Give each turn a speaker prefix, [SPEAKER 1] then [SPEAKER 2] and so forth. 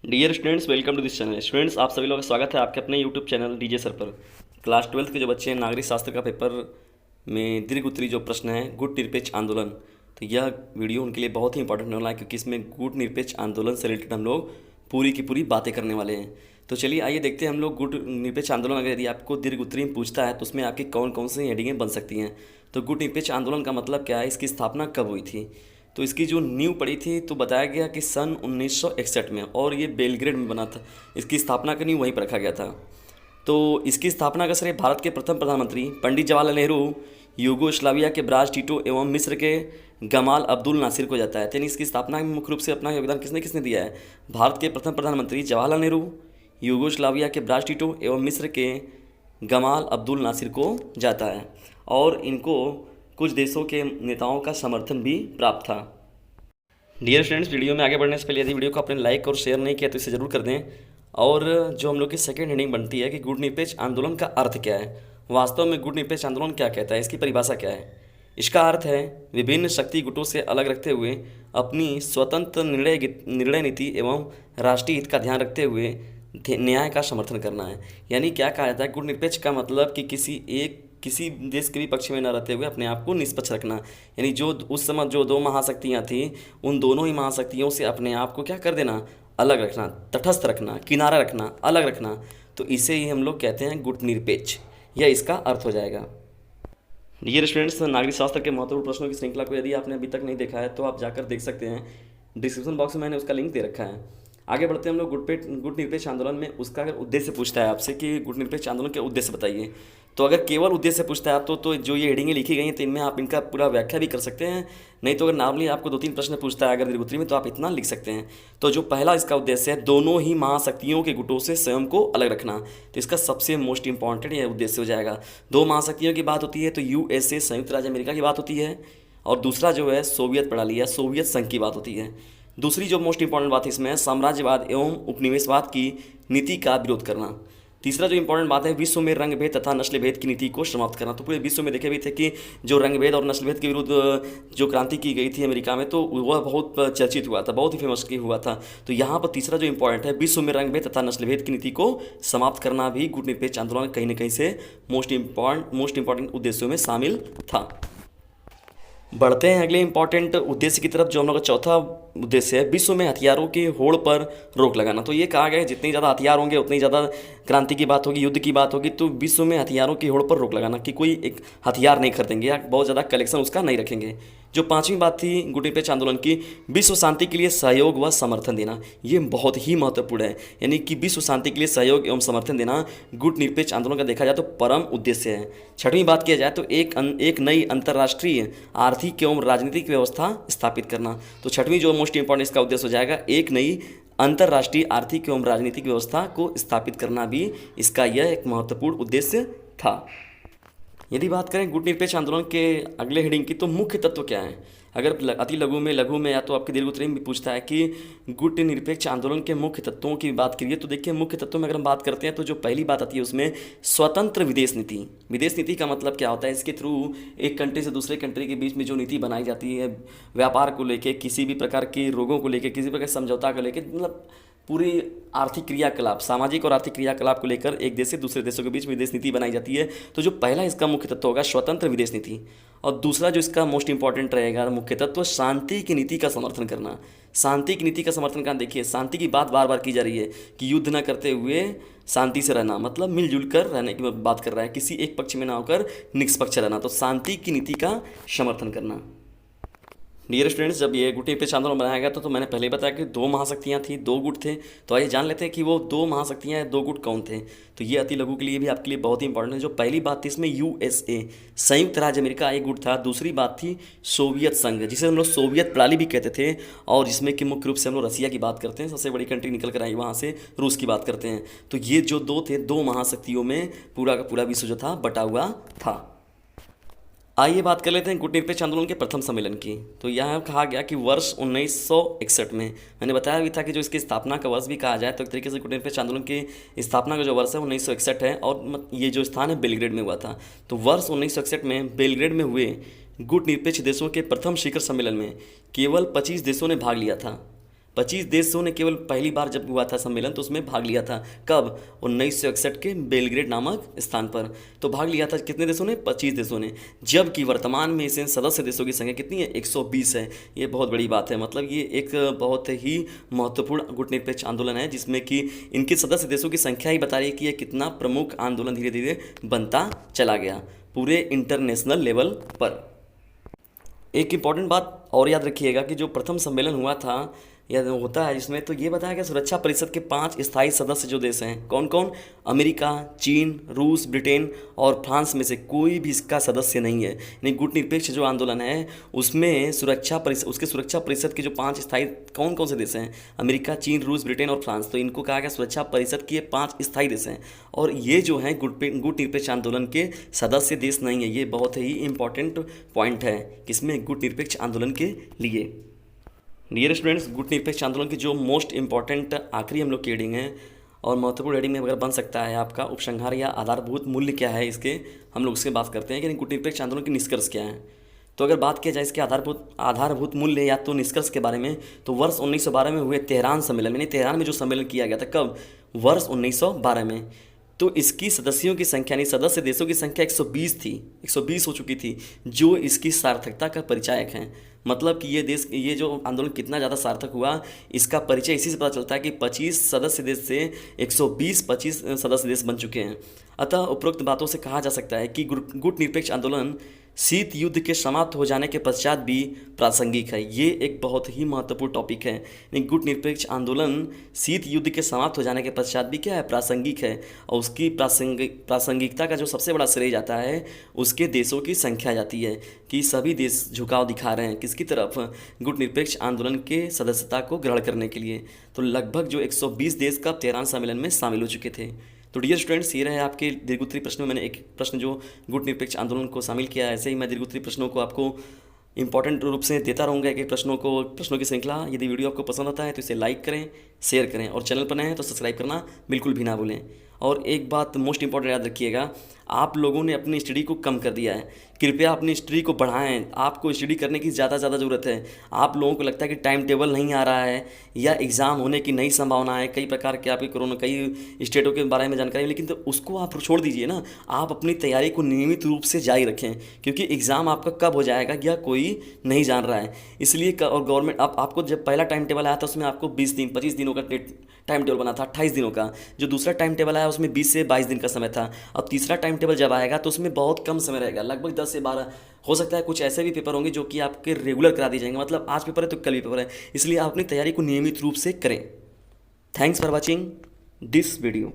[SPEAKER 1] Dear students, welcome to this channel. Students, आप सभी लोगों का स्वागत है आपके अपने यूट्यूब चैनल डीजे सर पर। क्लास 12th के जो बच्चे हैं, नागरिक शास्त्र का पेपर में दीर्घ उत्तरी जो प्रश्न है गुट निरपेक्ष आंदोलन, तो यह वीडियो उनके लिए बहुत ही इंपॉर्टेंट होने वाला है, क्योंकि इसमें गुट निरपेक्ष आंदोलन से रिलेटेड हम लोग पूरी की पूरी बातें करने वाले हैं। तो चलिए आइए देखते हैं हम लोग गुट निरपेक्ष आंदोलन अगर यदि आपको दीर्घ उत्तरी में पूछता है तो उसमें आपकी कौन कौन सी हेडिंगें बन सकती हैं। तो गुट निरपेक्ष आंदोलन का मतलब क्या है, इसकी स्थापना कब हुई थी। तो इसकी जो नींव पड़ी थी तो बताया गया कि सन 1961 में, और ये बेलग्रेड में बना था। इसकी स्थापना का नींव वहीं पर रखा गया था। तो इसकी स्थापना का श्रेय भारत के प्रथम प्रधानमंत्री पंडित जवाहरलाल नेहरू, यूगोस्लाविया के ब्राज टीटो एवं मिस्र के गमाल अब्दुल नासिर को जाता है। यानी इसकी स्थापना में मुख्य रूप से अपना योगदान किसने किसने दिया है। भारत के प्रथम प्रधानमंत्री जवाहरलाल नेहरू, यूगोस्लाविया के ब्राज टीटो एवं मिस्र के गमाल अब्दुल नासिर को जाता है, और इनको कुछ देशों के नेताओं का समर्थन भी प्राप्त था। डियर स्टूडेंट्स, वीडियो में आगे बढ़ने से पहले यदि वीडियो को आपने लाइक और शेयर नहीं किया तो इसे ज़रूर कर दें। और जो हम लोग की सेकेंड हेडिंग बनती है कि गुट निरपेक्ष आंदोलन का अर्थ क्या है, वास्तव में गुट निरपेक्ष आंदोलन क्या कहता है, इसकी परिभाषा क्या है। इसका अर्थ है विभिन्न शक्ति गुटों से अलग रखते हुए अपनी स्वतंत्र निर्णय नीति एवं राष्ट्रीय हित का ध्यान रखते हुए न्याय का समर्थन करना है। यानी क्या कहा जाता है, गुट निरपेक्ष का मतलब कि किसी देश के भी पक्ष में न रहते हुए अपने आप को निष्पक्ष रखना। यानी जो उस समय जो दो महाशक्तियाँ थीं, उन दोनों ही महाशक्तियों से अपने आप को क्या कर देना, अलग रखना, तटस्थ रखना, किनारा रखना, अलग रखना। तो इसे ही हम लोग कहते हैं गुट निरपेक्ष, यह इसका अर्थ हो जाएगा। डियर स्टूडेंट्स, नागरिक शास्त्र के महत्वपूर्ण प्रश्नों की श्रृंखला को यदि आपने अभी तक नहीं देखा है तो आप जाकर देख सकते हैं। डिस्क्रिप्शन बॉक्स में मैंने उसका लिंक दे रखा है। आगे बढ़ते हैं हम लोग गुट निरपेक्ष आंदोलन में। उसका अगर उद्देश्य पूछता है आपसे कि गुट निरपेक्ष आंदोलन के उद्देश्य बताइए, तो अगर केवल उद्देश्य पूछता है आप तो जो ये हेडिंगें लिखी गई हैं तो इनमें आप इनका पूरा व्याख्या भी कर सकते हैं। नहीं तो अगर नॉर्मली आपको 2-3 प्रश्न पूछता है अगर दीर्घ उत्तरी में, तो आप इतना लिख सकते हैं। तो जो पहला इसका उद्देश्य है, दोनों ही महाशक्तियों के गुटों से स्वयं को अलग रखना, तो इसका सबसे मोस्ट इंपॉर्टेंट यह उद्देश्य हो जाएगा। दो महाशक्तियों की बात होती है तो यूएसए, संयुक्त राज्य अमेरिका की बात होती है, और दूसरा जो है सोवियत प्रणाली या सोवियत संघ की बात होती है। दूसरी जो मोस्ट इंपॉर्टेंट बात इसमें है साम्राज्यवाद एवं उपनिवेशवाद की नीति का विरोध करना। तीसरा जो इंपॉर्टेंट बात है विश्व में रंग भेद तथा नस्ल भेद की नीति को समाप्त करना। तो पूरे विश्व में देखे भी थे कि जो रंग भेद और नस्ल भेद के विरुद्ध जो क्रांति की गई थी अमेरिका में, तो वह बहुत चर्चित हुआ था, बहुत ही फेमस हुआ था। तो यहाँ पर तीसरा जो इंपॉर्टेंट है विश्व में रंग भेद तथा नस्ल भेद की नीति को समाप्त करना भी गुट निरपेक्ष आंदोलन कहीं ना कहीं से मोस्ट इंपॉर्टेंट उद्देश्यों में शामिल था। बढ़ते हैं अगले इंपॉर्टेंट उद्देश्य की तरफ, जो हम लोग का चौथा उद्देश्य है विश्व में हथियारों की होड़ पर रोक लगाना। तो ये कहा गया है जितने ज़्यादा हथियार होंगे उतनी ज़्यादा क्रांति की बात होगी, युद्ध की बात होगी। तो विश्व में हथियारों की होड़ पर रोक लगाना कि कोई एक हथियार नहीं खरीदेंगे या बहुत ज़्यादा कलेक्शन उसका नहीं रखेंगे। जो पांचवी बात थी गुट निरपेक्ष आंदोलन की, विश्व शांति के लिए सहयोग व समर्थन देना। ये बहुत ही महत्वपूर्ण है। यानी कि विश्व शांति के लिए सहयोग एवं समर्थन देना गुट निरपेक्ष आंदोलन का देखा जाए तो परम उद्देश्य है। छठवीं बात किया जाए तो एक नई अंतर्राष्ट्रीय आर्थिक एवं राजनीतिक व्यवस्था स्थापित करना। तो छठवीं जो मोस्ट इंपॉर्टेंट इसका उद्देश्य हो जाएगा, एक नई अंतर्राष्ट्रीय आर्थिक एवं राजनीतिक व्यवस्था को स्थापित करना भी इसका यह एक महत्वपूर्ण उद्देश्य था। यदि बात करें गुट निरपेक्ष आंदोलन के अगले हेडिंग की, तो मुख्य तत्व क्या है। अगर अति लघु में या तो आपके दीर्घ उत्तरी में भी पूछता है कि गुट निरपेक्ष आंदोलन के मुख्य तत्वों की बात करिए, तो देखिए मुख्य तत्वों में अगर हम बात करते हैं तो जो पहली बात आती है उसमें स्वतंत्र विदेश नीति। विदेश नीति का मतलब क्या होता है, इसके थ्रू एक कंट्री से दूसरे कंट्री के बीच में जो नीति बनाई जाती है, व्यापार को लेकर, किसी भी प्रकार के रोगों को लेकर, किसी प्रकार समझौता को लेकर, मतलब पूरी आर्थिक क्रियाकलाप, सामाजिक और आर्थिक क्रियाकलाप को लेकर एक देश से दूसरे देशों के बीच विदेश नीति बनाई जाती है। तो जो पहला इसका मुख्य तत्व होगा स्वतंत्र विदेश नीति, और दूसरा जो इसका मोस्ट इंपॉर्टेंट रहेगा मुख्य तत्व शांति की नीति का समर्थन करना। शांति की नीति का समर्थन करना, देखिए शांति की बात बार बार की जा रही है कि युद्ध न करते हुए शांति से रहना, मतलब मिलजुल कर रहने की बात कर रहा है, किसी एक पक्ष में ना होकर निष्पक्ष रहना। तो शांति की नीति का समर्थन करना। डियर स्टूडेंट्स, जब ये गुट निरपेक्ष आंदोलन बनाया गया तो मैंने पहले ही बताया कि दो महाशक्तियाँ थी, दो गुट थे। तो आइए जान लेते हैं कि वो दो महाशक्तियाँ या दो गुट कौन थे। तो ये अति लघु के लिए भी आपके लिए बहुत ही इंपॉर्टेंट है। जो पहली बात थी इसमें यूएसए, संयुक्त राज्य अमेरिका एक गुट था। दूसरी बात थी सोवियत संघ, जिसे हम लोग सोवियत प्रणाली भी कहते थे, और जिसमें कि मुख्य रूप से हम लोग रसिया की बात करते हैं, सबसे बड़ी कंट्री निकल कर आई वहाँ से, रूस की बात करते हैं। तो ये जो दो थे, दो महाशक्तियों में पूरा का पूरा विश्व जो था बटा हुआ था। आइए बात कर लेते हैं गुट निरपेक्ष आंदोलन के प्रथम सम्मेलन की। तो यहाँ कहा गया कि वर्ष 1961 में, मैंने बताया भी था कि जो इसकी स्थापना का वर्ष भी कहा जाए तो एक तरीके से गुट निरपेक्ष आंदोलन की स्थापना का जो वर्ष है 1961 है, और ये जो स्थान है बेलग्रेड में हुआ था। तो वर्ष 1961 में बेलग्रेड में हुए गुट निरपेक्ष देशों के प्रथम शिखर सम्मेलन में केवल 25 देशों ने भाग लिया था। 25 देशों ने केवल पहली बार जब हुआ था सम्मेलन तो उसमें भाग लिया था। कब? 1961 के बेलग्रेड नामक स्थान पर। तो भाग लिया था कितने देशों ने? 25 देशों ने। जबकि वर्तमान में इसे सदस्य देशों की संख्या कितनी है? 120 है। ये बहुत बड़ी बात है, मतलब ये एक बहुत ही महत्वपूर्ण गुटनिरपेक्ष आंदोलन है जिसमें कि इनके सदस्य देशों की संख्या ही बता रही है कि ये कितना प्रमुख आंदोलन धीरे धीरे बनता चला गया पूरे इंटरनेशनल लेवल पर। एक इम्पॉर्टेंट बात और याद रखिएगा कि जो प्रथम सम्मेलन हुआ था या होता है जिसमें, तो ये बताया गया सुरक्षा परिषद के 5 स्थायी सदस्य जो देश हैं कौन कौन? अमेरिका, चीन, रूस, ब्रिटेन और फ्रांस में से कोई भी इसका सदस्य नहीं है। यानी गुटनिरपेक्ष जो आंदोलन है उसमें उसके सुरक्षा परिषद के जो 5 स्थायी कौन कौन से देश हैं? अमेरिका, चीन, रूस, ब्रिटेन और फ्रांस। तो इनको कहा गया सुरक्षा परिषद के 5 स्थायी देश हैं और ये जो हैं गुटनिरपेक्ष आंदोलन के सदस्य देश नहीं है। ये बहुत ही इंपॉर्टेंट पॉइंट है किसमें? गुटनिरपेक्ष आंदोलन के लिए। डियर स्टूडेंट्स, गुटनिरपेक्ष आंदोलन की जो मोस्ट इंपॉर्टेंट आखिरी हम लोग की हेडिंग है और महत्वपूर्ण हेडिंग में अगर बन सकता है आपका उपसंहार या आधारभूत मूल्य क्या है इसके, हम लोग उसके बात करते हैं कि गुटनिरपेक्ष आंदोलन के निष्कर्ष क्या है। तो अगर बात किया जाए इसके आधारभूत मूल्य या तो निष्कर्ष के बारे में, तो वर्ष 1912 में हुए तेहरान सम्मेलन, यानी तेहरान में जो सम्मेलन किया गया था, कब? वर्ष 1912 में। तो इसकी सदस्यों की संख्या यानी सदस्य देशों की संख्या 120 थी, 120 हो चुकी थी, जो इसकी सार्थकता का परिचायक हैं। मतलब कि ये जो आंदोलन कितना ज़्यादा सार्थक हुआ इसका परिचय इसी से पता चलता है कि 25 सदस्य देश से 120 सदस्य देश बन चुके हैं। अतः उपरोक्त बातों से कहा जा सकता है कि गुटनिरपेक्ष आंदोलन शीत युद्ध के समाप्त हो जाने के पश्चात भी प्रासंगिक है। ये एक बहुत ही महत्वपूर्ण टॉपिक है। गुटनिरपेक्ष आंदोलन शीत युद्ध के समाप्त हो जाने के पश्चात भी क्या है? प्रासंगिक है। और उसकी प्रासंगिकता का जो सबसे बड़ा श्रेय जाता है उसके देशों की संख्या जाती है कि सभी देश झुकाव दिखा रहे हैं किसकी तरफ? गुटनिरपेक्ष आंदोलन के सदस्यता को ग्रहण करने के लिए। तो लगभग जो 120 देश का तेहरान सम्मेलन में शामिल हो चुके थे। तो डियर स्टूडेंट्स, ये रहे आपके दीर्घोत्तरी प्रश्न में मैंने एक प्रश्न जो गुटनिरपेक्ष आंदोलन को शामिल किया है। ऐसे ही मैं दीर्घोत्तरी प्रश्नों को आपको इंपॉर्टेंट रूप से देता रहूँगा, एक प्रश्नों की श्रृंखला। यदि वीडियो आपको पसंद आता है तो इसे लाइक करें, शेयर करें और चैनल पर नए हैं तो सब्सक्राइब करना बिल्कुल भी ना भूलें। और एक बात मोस्ट इंपॉर्टेंट याद रखिएगा, आप लोगों ने अपनी स्टडी को कम कर दिया है। कृपया अपनी स्टडी को बढ़ाएं। आपको स्टडी करने की ज़्यादा ज़रूरत है। आप लोगों को लगता है कि टाइम टेबल नहीं आ रहा है या एग्ज़ाम होने की नई संभावना है, कई प्रकार के आपके कोरोना कई स्टेटों के बारे में जानकारी, लेकिन तो उसको आप छोड़ दीजिए ना। आप अपनी तैयारी को नियमित रूप से जारी रखें क्योंकि एग्ज़ाम आपका कब हो जाएगा यह कोई नहीं जान रहा है। इसलिए और गवर्नमेंट आपको जब पहला टाइम टेबल आया था उसमें आपको 20 दिन 25 दिनों का टाइम टेबल बना था, 28 दिनों का। जो दूसरा टाइम टेबल आया उसमें 20 से 22 दिन का समय था। अब तीसरा टाइम टेबल जब आएगा तो उसमें बहुत कम समय रहेगा, लगभग 10 से 12। हो सकता है कुछ ऐसे भी पेपर होंगे जो कि आपके रेगुलर करा दिए जाएंगे, मतलब आज पेपर है तो कल भी पेपर है। इसलिए आप अपनी तैयारी को नियमित रूप से करें। Thanks for watching this video.